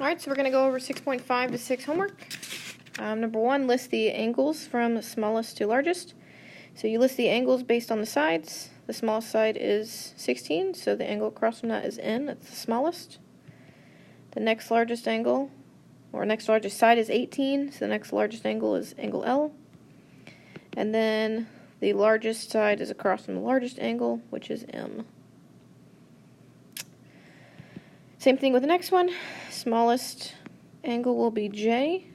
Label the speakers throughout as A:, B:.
A: Alright, so we're going to go over 6.5 to 6 homework. Number 1, list the angles from smallest to largest. So you list the angles based on the sides. The smallest side is 16, so the angle across from that is N, that's the smallest. The next largest angle, or next largest side is 18, so the next largest angle is angle L. And then the largest side is across from the largest angle, which is M. Same thing with the next one. Smallest angle will be J.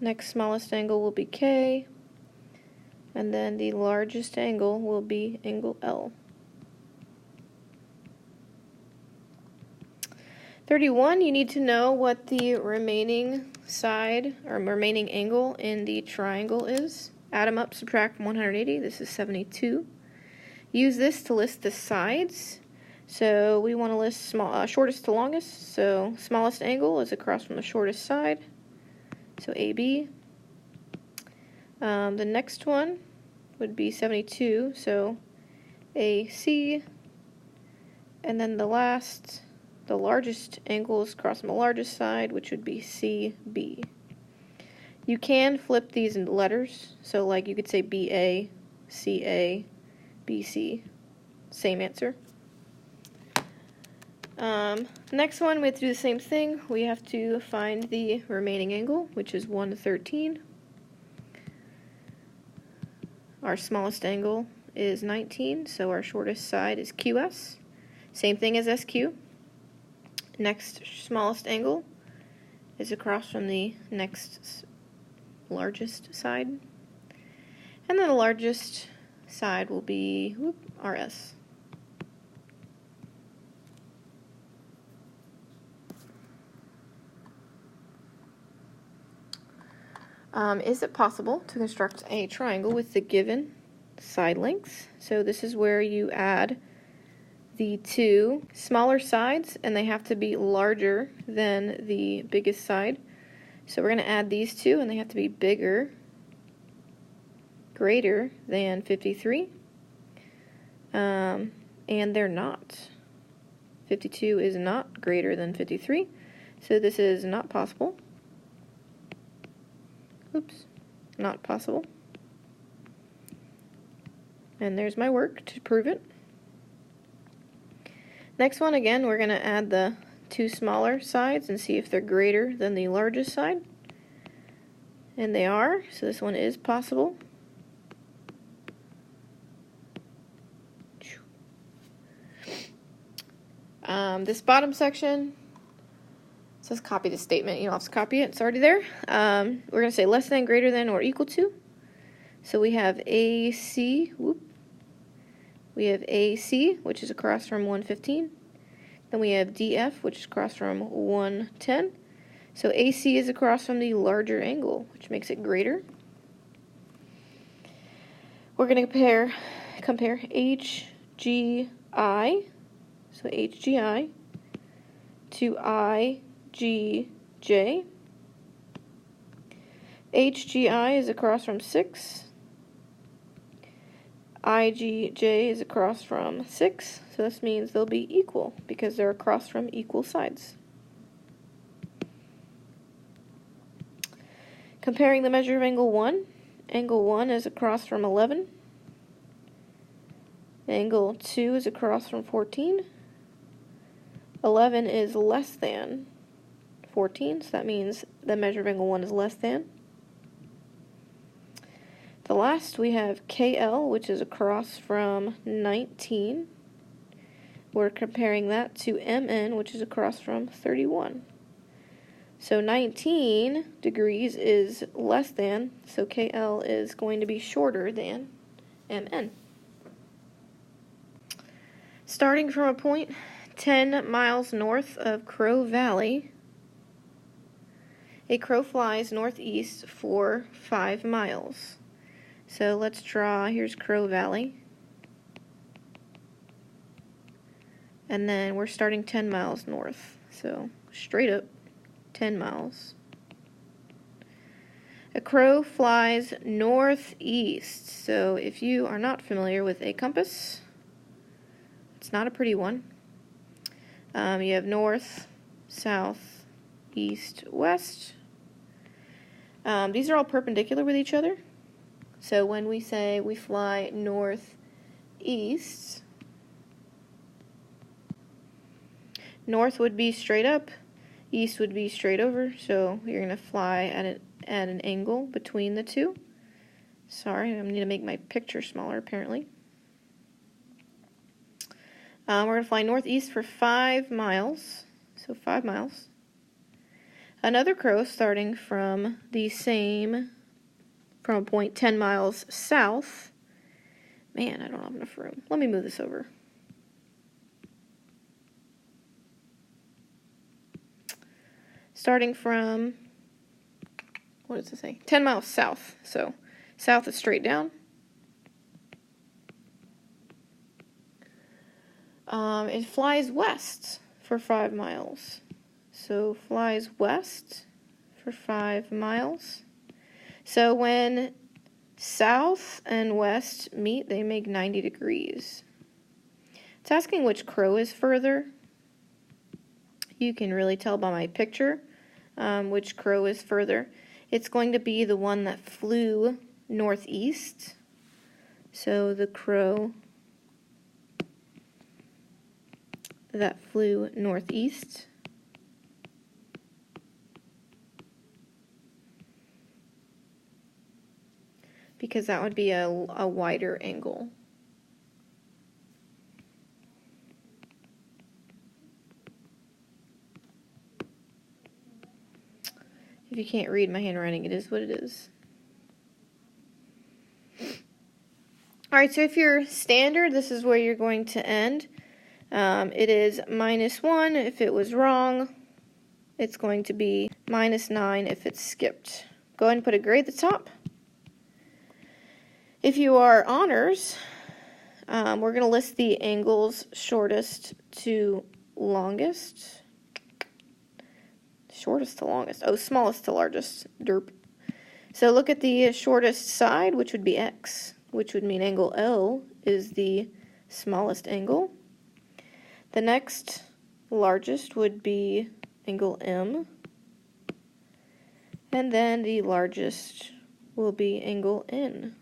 A: Next smallest angle will be K. And then the largest angle will be angle L. 31, you need to know what the remaining side or remaining angle in the triangle is. Add them up, subtract from 180. This is 72. Use this to list the sides. So we want to list shortest to longest. So smallest angle is across from the shortest side. So AB. The next one would be 72. So AC. And then the largest angle is across from the largest side, which would be CB. You can flip these into letters. So like you could say BA, CA, BC. Same answer. Next one, we have to do the same thing. We have to find the remaining angle, which is 113. Our smallest angle is 19, so our shortest side is QS. Same thing as SQ. Next smallest angle is across from the next largest side. And then the largest side will be RS. Is it possible to construct a triangle with the given side lengths? So this is where you add the two smaller sides, and they have to be larger than the biggest side. So we're going to add these two, and they have to be greater than 53. And they're not. 52 is not greater than 53, so this is not possible. Oops, not possible. And there's my work to prove it. Next one, again, we're going to add the two smaller sides and see if they're greater than the largest side. And they are, so this one is possible. This bottom section says copy the statement. You don't have to copy it, it's already there. We're going to say less than, greater than, or equal to. So we have AC, we have AC, which is across from 115. Then we have DF, which is across from 110. So AC is across from the larger angle, which makes it greater. We're going to compare HGI, so HGI, to IGJ. HGI is across from 6. IGJ is across from 6, so this means they'll be equal because they're across from equal sides. Comparing the measure of angle 1. Angle 1 is across from 11. Angle 2 is across from 14. 11 is less than 14, so that means the measure of angle 1 is less than. The last, we have KL, which is across from 19. We're comparing that to MN, which is across from 31. So 19 degrees is less than, so KL is going to be shorter than MN. Starting from a point 10 miles north of Crow Valley, a crow flies northeast for 5 miles. So let's draw, here's Crow Valley. And then we're starting 10 miles north. So straight up 10 miles. A crow flies northeast. So if you are not familiar with a compass, it's not a pretty one. You have north, south, east, west. These are all perpendicular with each other. So when we say we fly northeast, north would be straight up, east would be straight over. So you're going to fly at an angle between the two. Sorry, I need to make my picture smaller apparently. We're going to fly northeast for 5 miles. So 5 miles. Another crow starting from from a point 10 miles south. Man, I don't have enough room. Let me move this over. Starting from, what does it say? 10 miles south. So south is straight down. It flies west for 5 miles. So flies west for 5 miles. So when south and west meet, they make 90 degrees. It's asking which crow is further. You can really tell by my picture which crow is further. It's going to be the one that flew northeast. So the crow that flew northeast. Because that would be a wider angle. If you can't read my handwriting, it is what it is. Alright, so if you're standard, this is where you're going to end. It is -1 if it was wrong. It's going to be -9 if it's skipped. Go ahead and put a grade at the top. If you are honors, we're going to list the angles shortest to longest. Shortest to longest. Oh, smallest to largest. Derp. So look at the shortest side, which would be X, which would mean angle L is the smallest angle. The next largest would be angle M. And then the largest will be angle N.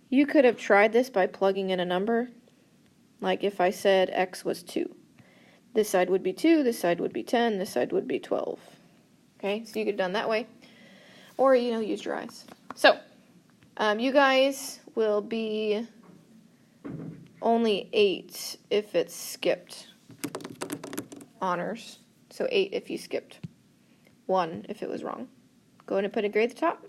A: You could have tried this by plugging in a number. Like if I said X was 2. This side would be 2, this side would be 10, this side would be 12. Okay, so you could have done that way. Or, use your eyes. So, you guys will be only 8 if it's skipped. Honors. So 8 if you skipped. 1 if it was wrong. Go ahead and put a grade at the top.